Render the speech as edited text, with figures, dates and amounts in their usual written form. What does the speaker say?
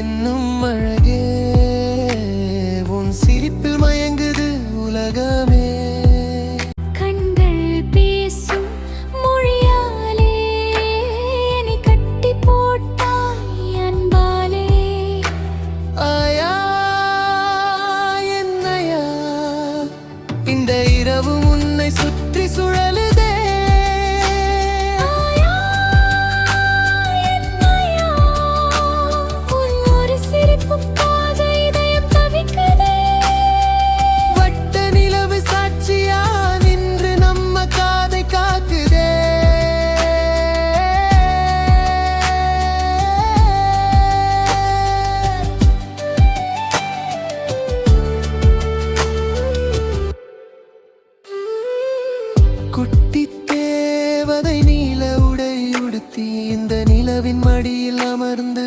என்னும் அழகே உன் சிரிப்பில் மயங்குது உலகமே. கண்கள் பேசும் மொழியாலே என்னை கட்டி போட்டாய் அன்பாலே. ஆயா என்னையா இந்த இரவு உன்னை சுற்றி சுழலுதே. குட்டி தேவதை நீல உடை உடுத்தி இந்த நிலவின் மடியில் அமர்ந்து